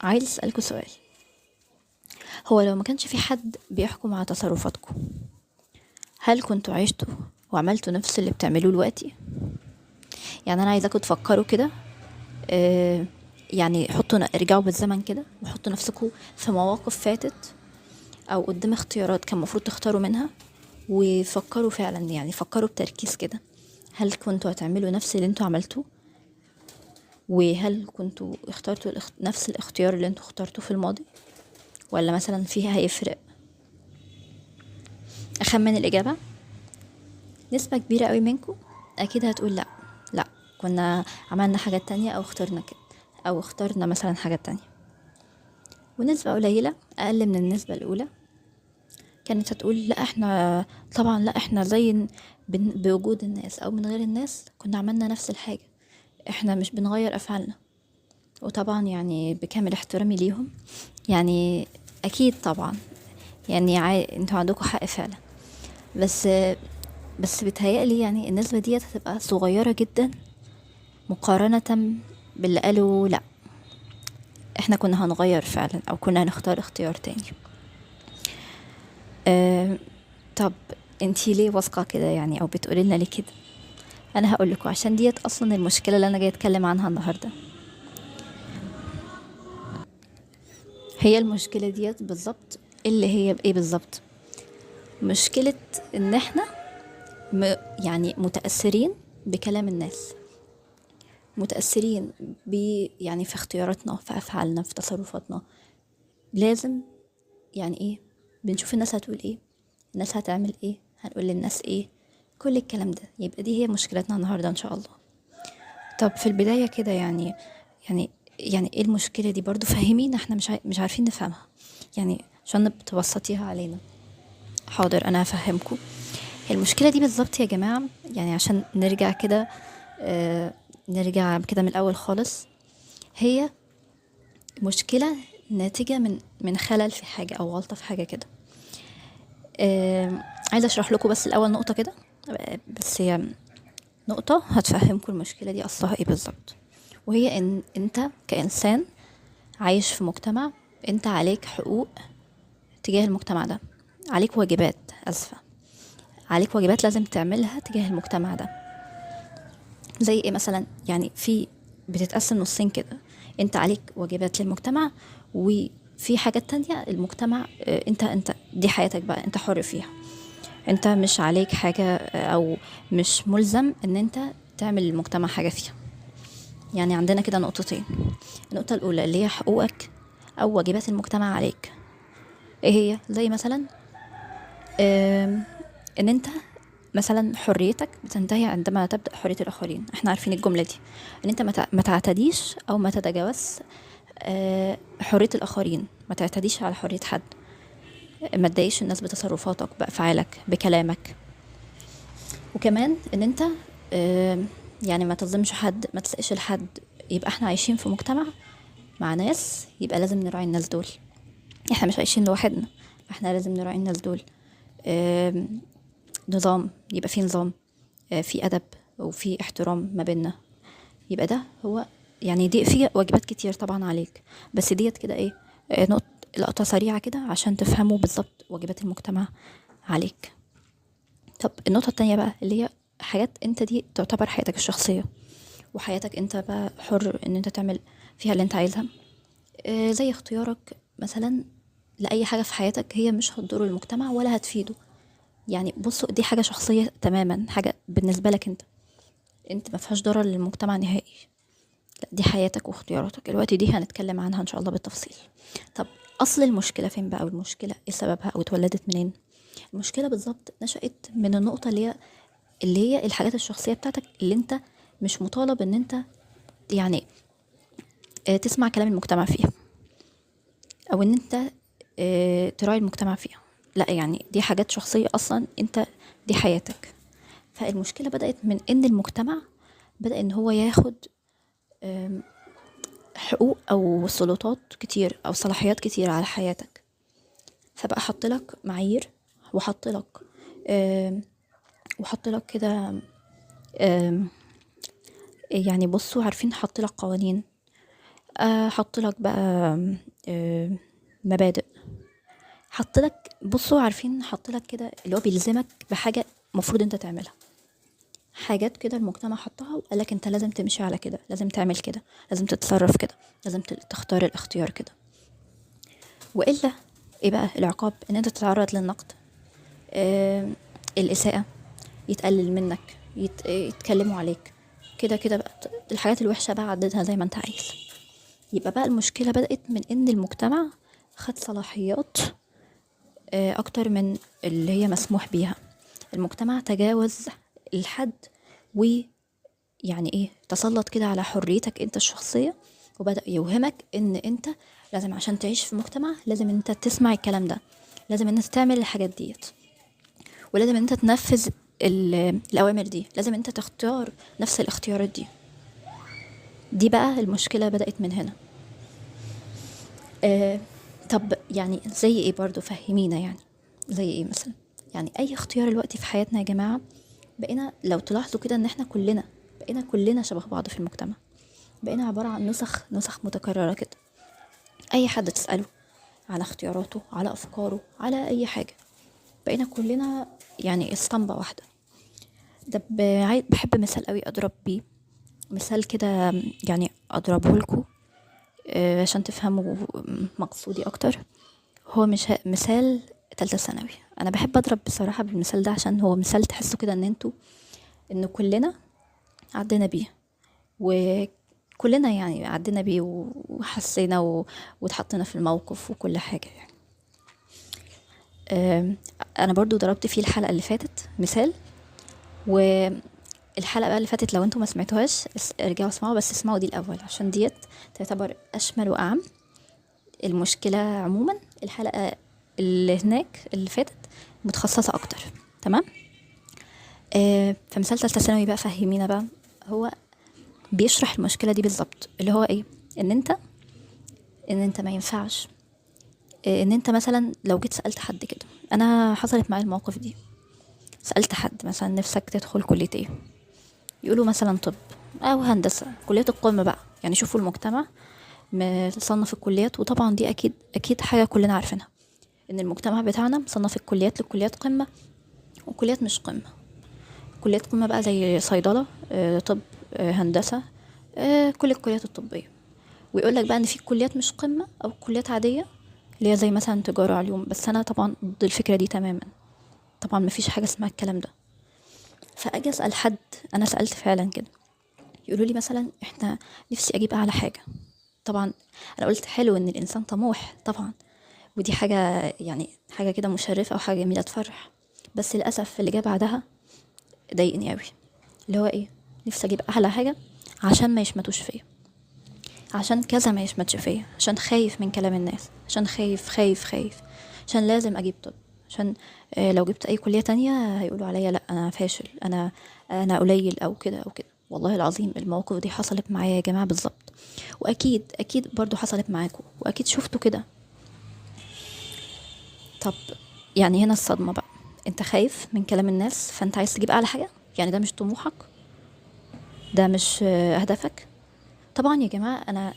عايز أسألكوا سؤال. هو لو ما كانش في حد بيحكم على تصرفاتكم، هل كنتوا عشتوا وعملتوا نفس اللي بتعملوه دلوقتي؟ يعني أنا عايزاكوا تفكروا كده. آه يعني ارجعوا بالزمن كده وحطوا نفسكوا في مواقف فاتت أو قدام اختيارات كان المفروض تختاروا منها، وفكروا فعلا، يعني فكروا بتركيز كده. هل كنتوا هتعملوا نفس اللي انتوا عملتوه؟ وهل كنتوا اخترتوا نفس الاختيار اللي انتوا اخترتوه في الماضي، ولا مثلا فيها هيفرق؟ أخمن الإجابة. نسبة كبيرة قوي منكم أكيد هتقول لأ، لأ، كنا عملنا حاجات تانية أو اخترنا كده، أو اخترنا مثلا حاجات تانية. ونسبة قليلة أقل من النسبة الأولى كانت هتقول لأ، احنا طبعا لأ، احنا زي بوجود الناس أو من غير الناس كنا عملنا نفس الحاجة، احنا مش بنغير أفعالنا. وطبعا يعني بكامل احترامي ليهم، يعني أكيد طبعا، يعني انتوا عندكم حق فعلا. بس بس بيتهيألي يعني النسبة ديت هتبقى صغيرة جدا مقارنة باللي قالوا لأ، احنا كنا هنغير فعلا أو كنا هنختار اختيار تاني. أه طب انتي ليه واثقة كده يعني، أو بتقولي لنا ليه كده؟ أنا هقولكوا عشان ديت أصلا المشكلة اللي أنا جاي أتكلم عنها النهاردة. هي المشكلة ديت بالظبط، اللي هي بإيه بالظبط؟ مشكلة إن احنا يعني متأثرين بكلام الناس، متأثرين يعني في اختياراتنا، في أفعالنا، في تصرفاتنا. لازم يعني ايه، بنشوف الناس هتقول ايه، الناس هتعمل ايه، هنقول للناس ايه، كل الكلام ده. يبقى دي هي مشكلتنا النهاردة ان شاء الله. طب في البداية كده يعني يعني ايه المشكلة دي؟ برضو فهمينا، احنا مش عارفين نفهمها، يعني عشان تبسطيها علينا. حاضر، انا هفهمكم المشكلة دي بالظبط يا جماعة. يعني عشان نرجع كده، نرجع كده من الاول خالص. هي مشكلة ناتجة من خلل في حاجة او غلطة في حاجة كده. عايزة اشرح لكم بس الاول نقطة كده، بس هي نقطة هتفهمكم المشكلة دي اصلها ايه بالظبط. وهي ان انت كإنسان عايش في مجتمع، انت عليك حقوق تجاه المجتمع ده، عليك واجبات، اسفة، عليك واجبات لازم تعملها تجاه المجتمع ده. زي ايه مثلا؟ يعني بتتقسم نصين كده. انت عليك واجبات للمجتمع، وفي حاجات تانية المجتمع، انت دي حياتك بقى، انت حر فيها. انت مش عليك حاجة، او مش ملزم ان انت تعمل للمجتمع حاجة فيها. يعني عندنا كده نقطتين. النقطة الاولى اللي هي حقوقك او واجبات المجتمع عليك. ايه هي؟ زي مثلا ان انت مثلا حريتك بتنتهي عندما تبدأ حرية الآخرين. احنا عارفين الجملة دي، ان انت ما تعتديش او ما تتجاوز حرية الآخرين، ما تعتديش على حرية حد، ما تضايقش الناس بتصرفاتك، بأفعالك، بكلامك. وكمان ان انت يعني ما تظلمش حد، ما تسقش لحد. يبقى احنا عايشين في مجتمع مع ناس، يبقى لازم نراعي الناس دول. احنا مش عايشين لوحدنا، احنا لازم نراعي الناس دول. آم، نظام، يبقى في نظام، في أدب وفي احترام ما بيننا. يبقى ده هو، يعني دي في واجبات كتير طبعا عليك، بس ديت كده ايه، لقطة سريعة كده عشان تفهموا بالظبط واجبات المجتمع عليك. طب النقطة التانية بقى اللي هي حاجات انت دي تعتبر حياتك الشخصية، وحياتك انت بقى حر ان انت تعمل فيها اللي انت عايزها. زي اختيارك مثلا لأي حاجة في حياتك هي مش هتضر المجتمع ولا هتفيده. يعني بصوا، دي حاجة شخصية تماما، حاجة بالنسبة لك انت ما فيهاش ضرر للمجتمع نهائي. لا، دي حياتك واختياراتك. الوقت دي هنتكلم عنها ان شاء الله بالتفصيل. طب اصل المشكلة فين بقى، والمشكلة ايه سببها او اتولدت منين؟ المشكلة بالظبط نشأت من النقطة اللي هي الحاجات الشخصية بتاعتك اللي انت مش مطالب ان انت يعني تسمع كلام المجتمع فيها، او ان انت تراعي المجتمع فيها. لا، يعني دي حاجات شخصية اصلا، انت دي حياتك. فالمشكلة بدأت من ان المجتمع بدأ ان هو ياخد حقوق او سلطات كتير او صلاحيات كتير على حياتك. فبقى حط لك معايير، وحط لك وحط لك كده، يعني بصوا عارفين، حط لك قوانين حط لك بقى آه، مبادئ، حط لك، بصوا عارفين، حط لك كده اللي هو بيلزمك بحاجة مفروض انت تعملها، حاجات كده المجتمع حطها وقال لك انت لازم تمشي على كده، لازم تعمل كده، لازم تتصرف كده، لازم تختار الاختيار كده. والا ايه بقى العقاب؟ ان انت تتعرض للنقد، آه الاساءة، يتقلل منك، يتكلموا عليك، كده كده بقى الحاجات الوحشة بقى عددها زي ما انت عايز. يبقى بقى المشكلة بدأت من ان المجتمع خد صلاحيات اكتر من اللي هي مسموح بيها. المجتمع تجاوز الحد، ويعني ايه، تسلط كده على حريتك انت الشخصية، وبدأ يوهمك ان انت لازم عشان تعيش في مجتمع لازم انت تسمع الكلام ده، لازم ان انت تعمل الحاجات ديت، ولازم ان انت تنفذ الاوامر دي، لازم انت تختار نفس الاختيارات دي. دي بقى المشكلة بدأت من هنا. آه طب يعني زي ايه برضو؟ فهمينا يعني زي ايه مثلا؟ يعني اي اختيار الوقت في حياتنا يا جماعة، بقينا لو تلاحظوا كده ان احنا كلنا بقينا كلنا شبه بعض في المجتمع، بقينا عبارة عن نسخ متكررة كده. اي حد تسأله على اختياراته، على افكاره، على اي حاجة، بقينا كلنا يعني اسطمبة واحدة. ده بحب مثال قوي اضرب بيه، مثال كده يعني اضربه لكم عشان تفهموا مقصودي اكتر. هو مش مثال تالتة ثانوي. انا بحب اضرب بصراحة بالمثال ده عشان هو مثال تحسوا كده ان كلنا عدينا بيه، وكلنا يعني عدينا بيه وحسينا واتحطينا في الموقف وكل حاجة يعني. انا برضو ضربت فيه الحلقة اللي فاتت مثال، والحلقة بقى اللي فاتت لو انتم ما سمعتوهاش ارجعوا اسمعوا، بس اسمعوا دي الاول عشان ديت تعتبر اشمل واعم. المشكلة عموما الحلقة اللي هناك اللي فاتت متخصصة اكتر. تمام. فمثال تالتة ثانوي بقى فهمينا بقى. هو بيشرح المشكلة دي بالظبط، اللي هو ايه؟ ان انت ان انت ما ينفعش ان انت مثلا لو جيت سألت حد كده، انا حصلت معايا المواقف دي، سألت حد مثلا نفسك تدخل كلية ايه، يقولوا مثلا طب او هندسة، كلية القمة بقى يعني. شوفوا المجتمع مصنف الكليات، وطبعا دي اكيد حاجة كلنا عارفينها، ان المجتمع بتاعنا مصنف الكليات لكليات قمة وكليات مش قمة. كليات قمة بقى زي صيدلة، طب، هندسة، كل الكليات الطبية. ويقول لك بقى ان في كليات مش قمة او كليات عادية اللي هي زي مثلا تجارة علوم. بس انا طبعا ضد الفكرة دي تماما، طبعا مفيش حاجة اسمها الكلام ده. فاجي اسأل حد، انا سألت فعلا كده، يقولوا لي مثلا احنا نفسي اجيب اعلى حاجة. طبعا انا قلت حلو ان الانسان طموح طبعا، ودي حاجة يعني حاجة كده مشرفة او حاجة جميلة تفرح. بس للأسف اللي جه بعدها ضايقني قوي، اللي هو ايه؟ نفسي اجيب اعلى حاجة عشان ما يشمتوش فيا، عشان كذا ما يشمتش فيا، عشان خايف من كلام الناس، عشان خايف، عشان لازم اجيب طب، عشان لو جبت اي كلية تانية هيقولوا عليا لا انا فاشل، انا قليل او كده او كده. والله العظيم المواقف دي حصلت معايا يا جماعة بالظبط، واكيد برضو حصلت معاكم، واكيد شفتوا كده. طب يعني هنا الصدمة بقى، انت خايف من كلام الناس فانت عايز تجيب اعلى حاجة؟ يعني ده مش طموحك؟ ده مش هدفك؟ طبعا يا جماعة انا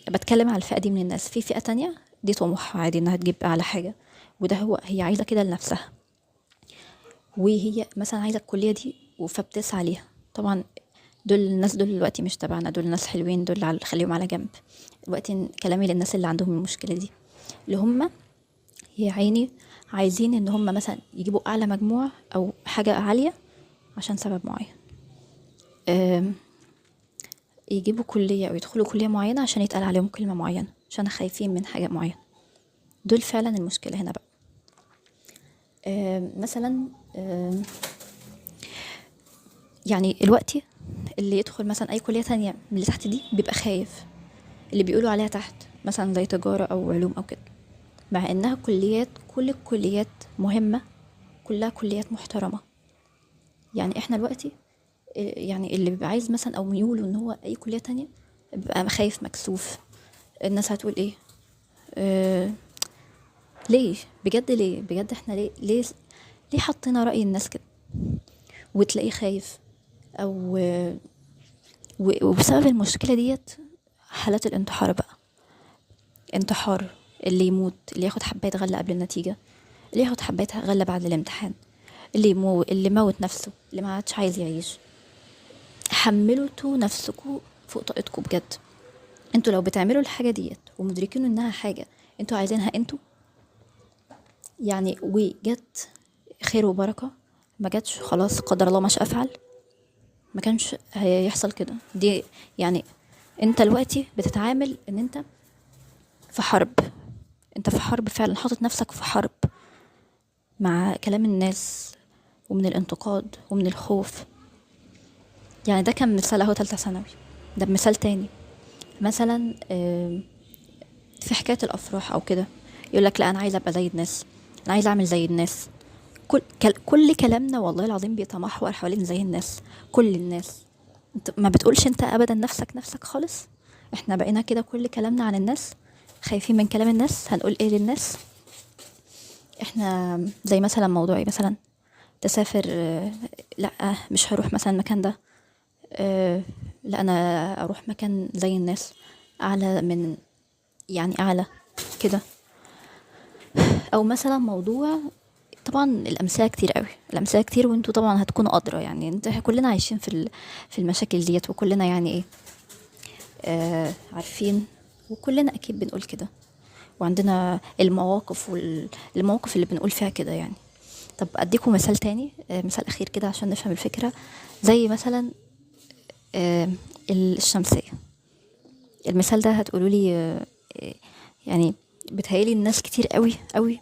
بتكلم على الفئة دي من الناس. في فئة تانية دي طموحها عادي انها تجيب اعلى حاجة، وده هي عايزة كده لنفسها، وهي مثلا عايزة الكلية دي فبتسعى ليها. طبعا دول الناس دول دلوقتي مش تبعنا، دول ناس حلوين، دول خليهم على جنب دلوقتي. كلامي للناس اللي عندهم المشكلة دي، اللي هم يا عيني عايزين ان هم مثلا يجيبوا اعلى مجموع او حاجة عالية عشان سبب معين، أم، يجيبوا كلية او يدخلوا كلية معينة عشان يتقال عليهم كلمة معينة، عشان خايفين من حاجة معينة. دول فعلا المشكلة هنا بقى. مثلا يعني الوقت اللي يدخل مثلا اي كلية تانية من اللي تحت دي بيبقى خايف، اللي بيقولوا عليها تحت مثلا زي تجارة او علوم او كده، مع انها كليات، كل الكليات مهمة، كلها كليات محترمة. يعني احنا دلوقتي يعني اللي بيبقى عايز مثلا او ميوله ان هو اي كلية تانية بيبقى خايف مكسوف. الناس هتقول ايه؟ آه ليه بجد؟ ليه بجد احنا ليه حطينا رأي الناس كده؟ وتلاقيه خايف، او وبسبب المشكلة ديت حالات الانتحار بقى. انتحار، اللي يموت، اللي ياخد حباية غلة قبل النتيجة، اللي ياخد حباية غلة بعد الامتحان، اللي موت نفسه، اللي ما عادش عايز يعيش. حملتوا نفسكوا فوق طاقتكم بجد. انتوا لو بتعملوا الحاجة ديت ومدركين انها حاجة انتوا عايزينها انتوا، يعني وجت خير وبركة، ما جاتش خلاص قدر الله ما شاء فعل، ما كانش هيحصل كده. دي يعني انت دلوقتي بتتعامل ان انت في حرب، انت في حرب فعلا، حاطط نفسك في حرب مع كلام الناس ومن الانتقاد ومن الخوف. يعني ده كان مثال اهو تالتة ثانوي. ده مثال تاني مثلا في حكاية الافراح او كده، يقول لك لا انا عايز ابقى زي الناس، انا عايز اعمل زي الناس. كل كلامنا والله العظيم بيتمحور حوالين زي الناس. كل الناس، انت ما بتقولش انت ابدا نفسك خالص. احنا بقينا كده كل كلامنا عن الناس، خايفين من كلام الناس، هنقول ايه للناس. احنا زي مثلا موضوعي مثلا تسافر، لا مش هروح مثلا المكان ده، لا انا اروح مكان زي الناس، اعلى من، يعني اعلى كده. او مثلا موضوع، طبعا الامثله كتير قوي، الامثله كتير، وانتوا طبعا هتكونوا ادرى. يعني انت كلنا عايشين في المشاكل ديت، وكلنا يعني ايه عارفين، وكلنا اكيد بنقول كده، وعندنا المواقف اللي بنقول فيها كده يعني. طب اديكم مثال تاني، مثال اخير كده عشان نفهم الفكره. زي مثلا آه، الشمسيه. المثال ده هتقولوا لي يعني بتهيالي الناس كتير قوي قوي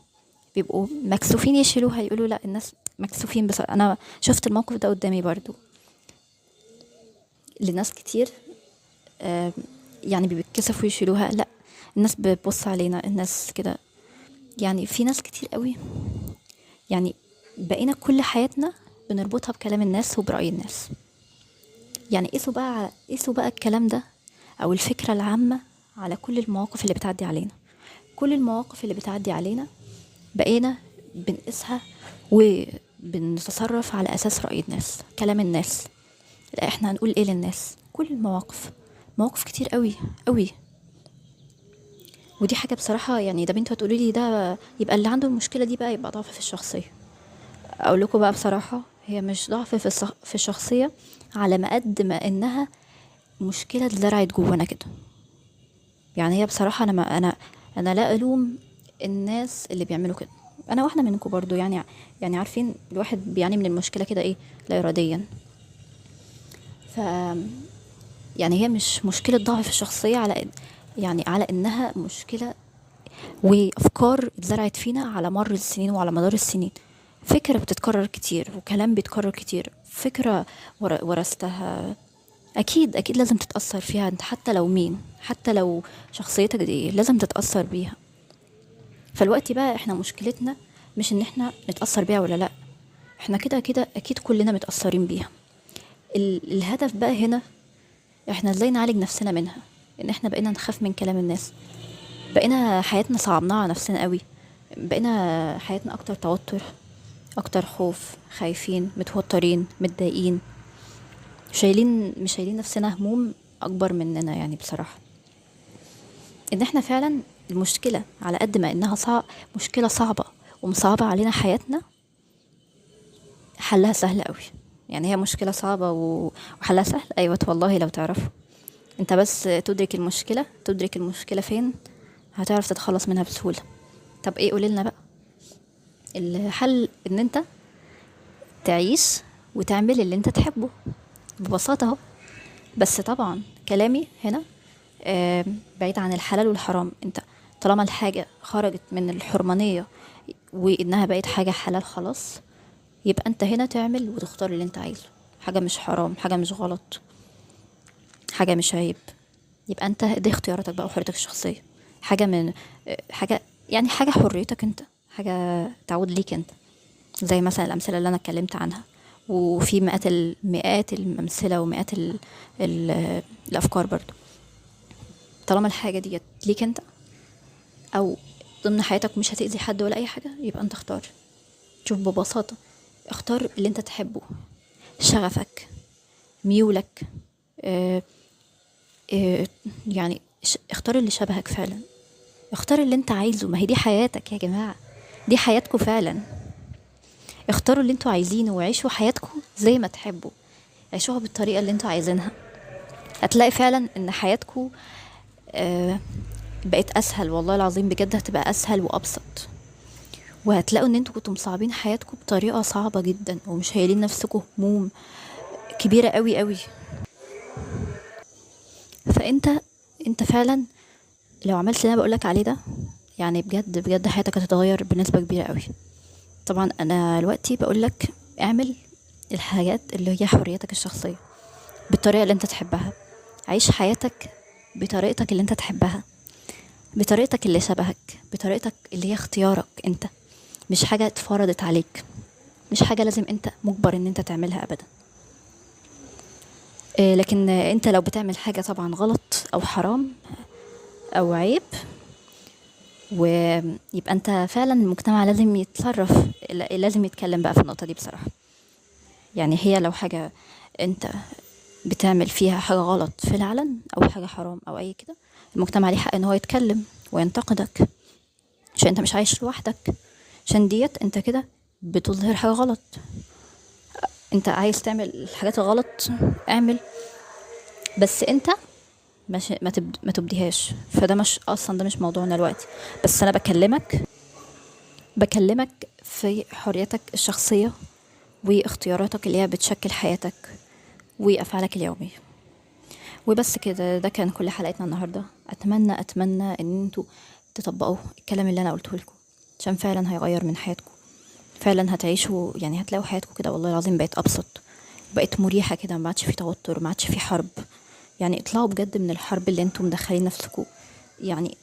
بيبقوا مكسوفين يشيلوها، يقولوا لا الناس مكسوفين. بس انا شفت الموقف ده قدامي برضو لناس كتير، آه، يعني بيتكسفوا يشيلوها. لا الناس بتبص علينا الناس كده. يعني في ناس كتير قوي، يعني بقينا كل حياتنا بنربطها بكلام الناس وبرأي الناس. يعني قيسوا بقى الكلام ده او الفكرة العامة على كل المواقف اللي بتعدي علينا. كل المواقف اللي بتعدي علينا بقينا بنقيسها وبنتصرف على اساس رأي الناس، كلام الناس. لا احنا هنقول ايه للناس. كل المواقف، مواقف كتير قوي قوي. ودي حاجة بصراحة يعني، ده بنتوا هتقولي لي ده يبقى اللي عنده المشكلة دي بقى يبقى ضعف في الشخصية. اقول لكم بقى بصراحة، هي مش ضعف في الشخصية على ما قد ما انها مشكلة اتزرعت جوانا كده. يعني هي بصراحة انا ما انا لا الوم الناس اللي بيعملوا كده. انا واحدة منكم برضو يعني. يعني عارفين الواحد بيعاني من المشكلة كده ايه، لا اراديا. ف يعني هي مش مشكلة ضعف في الشخصية على يعني على انها مشكلة وافكار اتزرعت فينا على مر السنين وعلى مدار السنين. فكرة بتتكرر كتير وكلام بيتكرر كتير، فكرة ورثتها، اكيد لازم تتأثر فيها انت، حتى لو مين، حتى لو شخصيتك دي لازم تتأثر بيها. فالوقت بقى احنا مشكلتنا مش ان احنا نتأثر بيها ولا لا، احنا كده كده اكيد كلنا متأثرين بيها. الهدف بقى هنا احنا ازاي نعالج نفسنا منها. ان احنا بقينا نخاف من كلام الناس، بقينا حياتنا صعبناها على نفسنا قوي، بقينا حياتنا اكتر توتر، اكتر خوف، خايفين متوترين متضايقين، مش شايلين نفسنا هموم اكبر مننا. يعني بصراحة ان احنا فعلا المشكلة على قد ما انها مشكلة صعبة ومصعبة علينا حياتنا، حلها سهل قوي. يعني هي مشكلة صعبة وحلها سهل، ايوه والله لو تعرفوا انت بس تدرك المشكلة فين، هتعرف تتخلص منها بسهولة. طب ايه، قولي لنا بقى الحل. ان انت تعيش وتعمل اللي انت تحبه، ببساطة اهو. بس طبعا كلامي هنا بعيد عن الحلال والحرام. انت طالما الحاجة خرجت من الحرمانية وانها بقت حاجة حلال خلاص، يبقى انت هنا تعمل وتختار اللي انت عايزه. حاجة مش حرام، حاجة مش غلط، حاجة مش عيب. يبقى انت دي اختياراتك بقى وحريتك الشخصية. حاجة من حاجة، يعني حاجة حريتك انت، حاجة تعود ليك انت. زي مثلا الأمثلة اللي أنا اتكلمت عنها، وفي مئات الأمثلة ومئات الأفكار برضو. طالما الحاجة دي ليك انت أو ضمن حياتك مش هتأذي حد ولا أي حاجة، يبقى انت اختار. شوف ببساطة، اختار اللي انت تحبه، شغفك، ميولك، آه، إيه، يعني اختار اللي شبهك فعلا، اختار اللي انت عايزه. ما هي دي حياتك يا جماعة، دي حياتكم فعلا. اختاروا اللي انتوا عايزينه وعيشوا حياتكم زي ما تحبوا، عيشوها بالطريقة اللي انتوا عايزينها. هتلاقي فعلا ان حياتكم آه، بقت اسهل. والله العظيم بجد هتبقى اسهل وابسط. وهتلاقوا ان انتوا كنتوا مصعبين حياتكم بطريقة صعبة جدا، ومش شايلين نفسكم هموم كبيرة قوي قوي. فانت فعلا لو عملت اللي انا بقولك عليه ده، يعني بجد بجد حياتك هتتغير بنسبة كبيرة قوي. طبعا انا دلوقتي بقولك اعمل الحاجات اللي هي حريتك الشخصية بالطريقة اللي انت تحبها. عيش حياتك بطريقتك اللي انت تحبها، بطريقتك اللي شبهك، بطريقتك اللي هي اختيارك انت، مش حاجة اتفرضت عليك، مش حاجة لازم انت مجبر ان انت تعملها ابدا. لكن انت لو بتعمل حاجة طبعا غلط او حرام او عيب، ويبقى انت فعلا المجتمع لازم يتصرف، لازم يتكلم بقى في النقطة دي بصراحة. يعني هي لو حاجة انت بتعمل فيها حاجة غلط في العلن او حاجة حرام او اي كده، المجتمع ليه حق ان هو يتكلم وينتقدك، عشان انت مش عايش لوحدك. عشان ديت انت كده بتظهر حاجة غلط. انت عايز تعمل الحاجات الغلط اعمل، بس انت مش ما تبديهاش. فده مش اصلا، ده مش موضوعنا دلوقتي. بس انا بكلمك في حريتك الشخصية واختياراتك اللي هي بتشكل حياتك وافعالك اليومية. وبس كده، ده كان كل حلقتنا النهاردة. اتمنى ان انتوا تطبقوا الكلام اللي انا قلته لكم، عشان فعلا هيغير من حياتكم. فعلا هتعيشوا، يعني هتلاقوا حياتكم كده والله العظيم بقت ابسط، بقت مريحة كده، ما عادش في توتر، ما عادش في حرب. يعني اطلعوا بجد من الحرب اللي انتم مدخلين نفسكم. يعني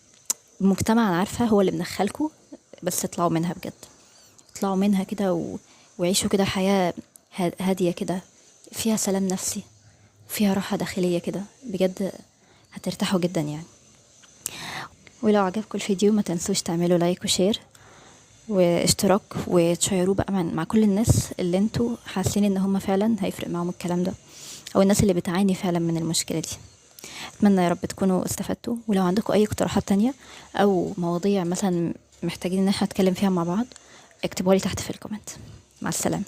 المجتمع انا عارفة هو اللي مدخلكم، بس اطلعوا منها بجد. اطلعوا منها كده وعيشوا كده حياة هادية كده، فيها سلام نفسي، فيها راحة داخلية كده بجد. هترتاحوا جدا يعني. ولو عجبكم الفيديو ما تنسوش تعملوا لايك وشير واشتراك، وتشيروه بقى مع كل الناس اللي انتوا حاسين ان هم فعلا هيفرق معاهم الكلام ده، او الناس اللي بتعاني فعلا من المشكلة دي. اتمنى يا رب تكونوا استفدتوا. ولو عندكم اي اقتراحات تانية او مواضيع مثلا محتاجين ان احنا نتكلم فيها مع بعض، اكتبوا لي تحت في الكومنت. مع السلامة.